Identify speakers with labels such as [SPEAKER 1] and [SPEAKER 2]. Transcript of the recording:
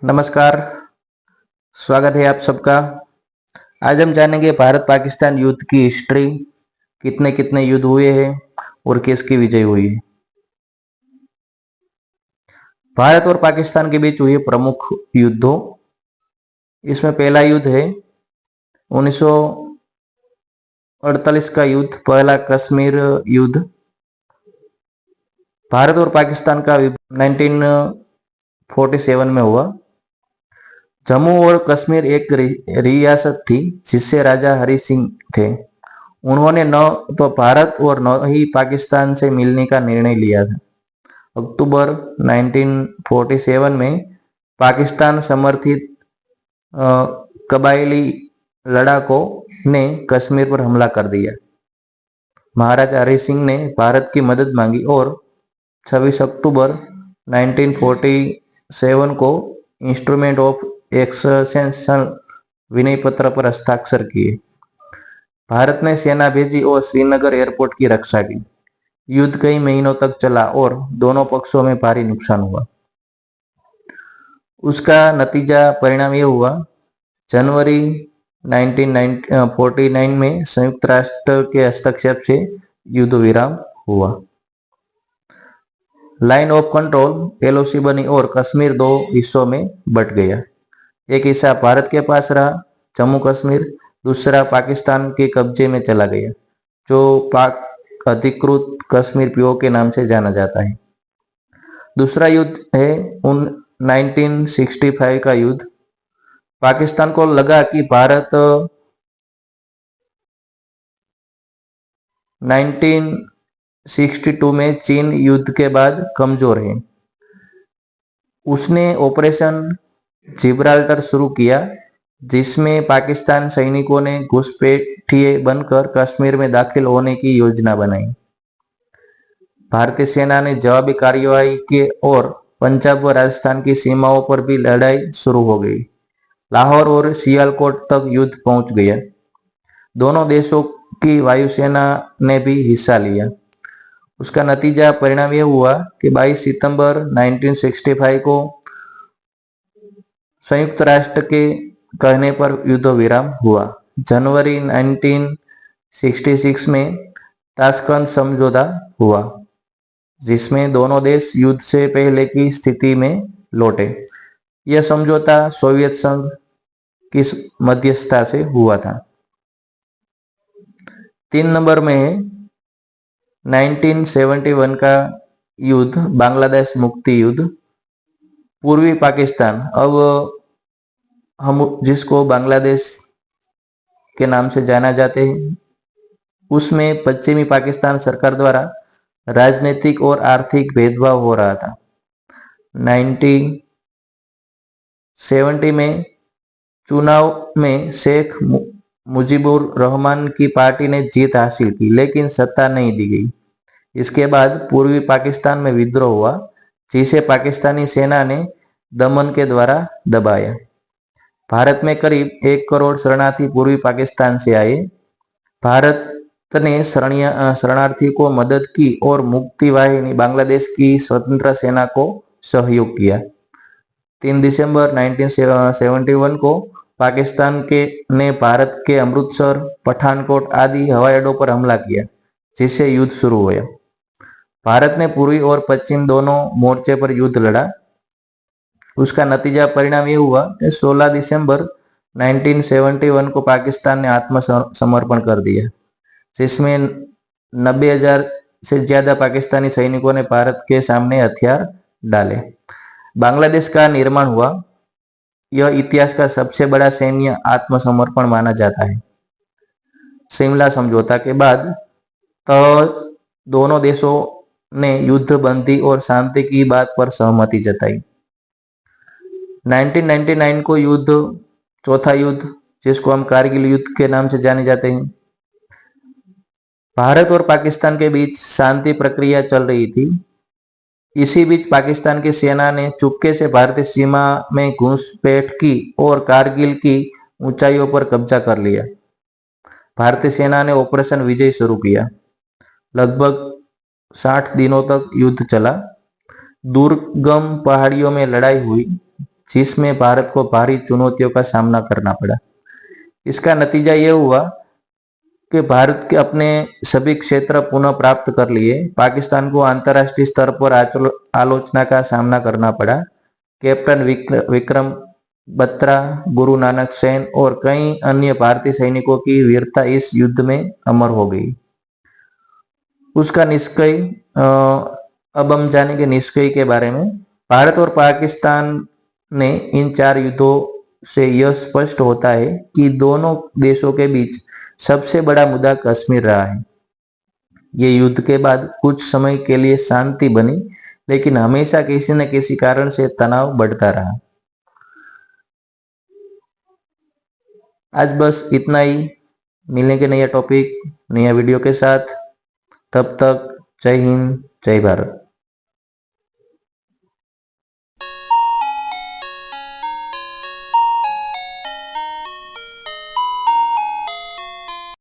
[SPEAKER 1] नमस्कार, स्वागत है आप सबका। आज हम जानेंगे भारत पाकिस्तान युद्ध की हिस्ट्री, कितने कितने युद्ध हुए हैं और किसकी विजय हुई है। भारत और पाकिस्तान के बीच हुए प्रमुख युद्धों, इसमें पहला युद्ध है 1948 का युद्ध, पहला कश्मीर युद्ध। भारत और पाकिस्तान का 1947 में हुआ। जम्मू और कश्मीर एक रियासत थी जिससे राजा हरि सिंह थे। उन्होंने न तो भारत और न ही पाकिस्तान से मिलने का निर्णय लिया था। अक्टूबर 1947 में पाकिस्तान समर्थित कबायली लड़ाकों ने कश्मीर पर हमला कर दिया। महाराजा हरि सिंह ने भारत की मदद मांगी और 26 अक्टूबर 1947 को इंस्ट्रूमेंट ऑफ एक्सटेंशन विनय पत्र पर हस्ताक्षर किए। भारत ने सेना भेजी और श्रीनगर एयरपोर्ट की रक्षा की। युद्ध कई महीनों तक चला और दोनों पक्षों में भारी नुकसान हुआ। उसका नतीजा परिणाम यह हुआ, जनवरी 1949 में संयुक्त राष्ट्र के हस्तक्षेप से युद्ध विराम हुआ। लाइन ऑफ कंट्रोल एलओसी बनी और कश्मीर दो हिस्सों में बंट गया। एक हिस्सा भारत के पास रहा, जम्मू कश्मीर, दूसरा पाकिस्तान के कब्जे में चला गया, जो पाक अधिकृत कश्मीर पीओ के नाम से जाना जाता है। दूसरा युद्ध है 1965 का युद्ध। पाकिस्तान को लगा कि भारत 1962 में चीन युद्ध के बाद कमजोर है। उसने ऑपरेशन जिब्राल्टर शुरू किया, जिसमें पाकिस्तान सैनिकों ने घुसपैठिए बनकर कश्मीर में दाखिल होने की योजना बनाई। भारतीय सेना ने जवाबी कार्यवाही की और पंजाब व राजस्थान की सीमाओं पर भी लड़ाई शुरू हो गई। लाहौर और सियालकोट तक युद्ध पहुंच गया। दोनों देशों की वायुसेना ने भी हिस्सा लिया। उसका नतीजा परिणाम यह हुआ कि 22 सितंबर 1965 को संयुक्त राष्ट्र के कहने पर युद्ध विराम हुआ। जनवरी 1966 में ताशकंद समझौता हुआ, जिसमें दोनों देश युद्ध से पहले की स्थिति में लौटे। यह समझौता सोवियत संघ की मध्यस्थता से हुआ था। 3 नंबर में है 1971 का युद्ध, बांग्लादेश मुक्ति युद्ध। पूर्वी पाकिस्तान, अब हम जिसको बांग्लादेश के नाम से जाना जाते हैं, उसमें पश्चिमी पाकिस्तान सरकार द्वारा राजनीतिक और आर्थिक भेदभाव हो रहा था। 1970 में चुनाव में शेख मुजीबुर रहमान की पार्टी ने जीत हासिल की, लेकिन सत्ता नहीं दी गई। इसके बाद पूर्वी पाकिस्तान में विद्रोह हुआ, जिसे पाकिस्तानी सेना ने दमन के द्वारा दबाया। भारत में करीब 1 करोड़ शरणार्थी पूर्वी पाकिस्तान से आए। भारत ने शरणार्थी को मदद की और मुक्ति वाहिनी बांग्लादेश की स्वतंत्रता सेना को सहयोग किया। 3 दिसंबर 1971 को पाकिस्तान ने भारत के अमृतसर, पठानकोट आदि हवाई अड्डों पर हमला किया, जिससे युद्ध शुरू हुआ। भारत ने पूर्वी और पश्चिम दोनों मोर्चे पर युद्ध लड़ा। उसका नतीजा परिणाम यह हुआ कि 16 दिसंबर 1971 को पाकिस्तान ने आत्मसमर्पण कर दिया, जिसमें 90,000 से ज्यादा पाकिस्तानी सैनिकों ने भारत के सामने हथियार डाले। बांग्लादेश का निर्माण हुआ। यह इतिहास का सबसे बड़ा सैन्य आत्मसमर्पण माना जाता है। शिमला समझौता के बाद तो दोनों देशों ने युद्ध बंदी और शांति की बात पर सहमति जताई। 1999 को युद्ध, चौथा युद्ध, जिसको हम कारगिल युद्ध के नाम से जाने जाते हैं। भारत और पाकिस्तान के बीच शांति प्रक्रिया चल रही थी। इसी बीच पाकिस्तान की सेना ने चुपके से भारतीय सीमा में घुसपैठ की और कारगिल की ऊंचाइयों पर कब्जा कर लिया। भारतीय सेना ने ऑपरेशन विजय शुरू किया। लगभग 60 दिनों तक युद्ध चला। दुर्गम पहाड़ियों में लड़ाई हुई, जिसमें भारत को भारी चुनौतियों का सामना करना पड़ा। इसका नतीजा यह हुआ कि भारत के अपने सभी क्षेत्र पुनः प्राप्त कर लिए। पाकिस्तान को अंतर्राष्ट्रीय स्तर पर आलोचना का सामना करना पड़ा। कैप्टन विक्रम बत्रा, गुरु नानक सेन और कई अन्य भारतीय सैनिकों की वीरता इस युद्ध में अमर हो गई। उसका निष्कर्ष, अब हम जानेंगे निष्कर्ष के बारे में। भारत और पाकिस्तान ने इन 4 युद्धों से यह स्पष्ट होता है कि दोनों देशों के बीच सबसे बड़ा मुद्दा कश्मीर रहा है। ये युद्ध के बाद कुछ समय के लिए शांति बनी, लेकिन हमेशा किसी न किसी कारण से तनाव बढ़ता रहा। आज बस इतना ही। मिलेंगे नया टॉपिक, नया वीडियो के साथ। तब तक जय हिंद, जय भारत।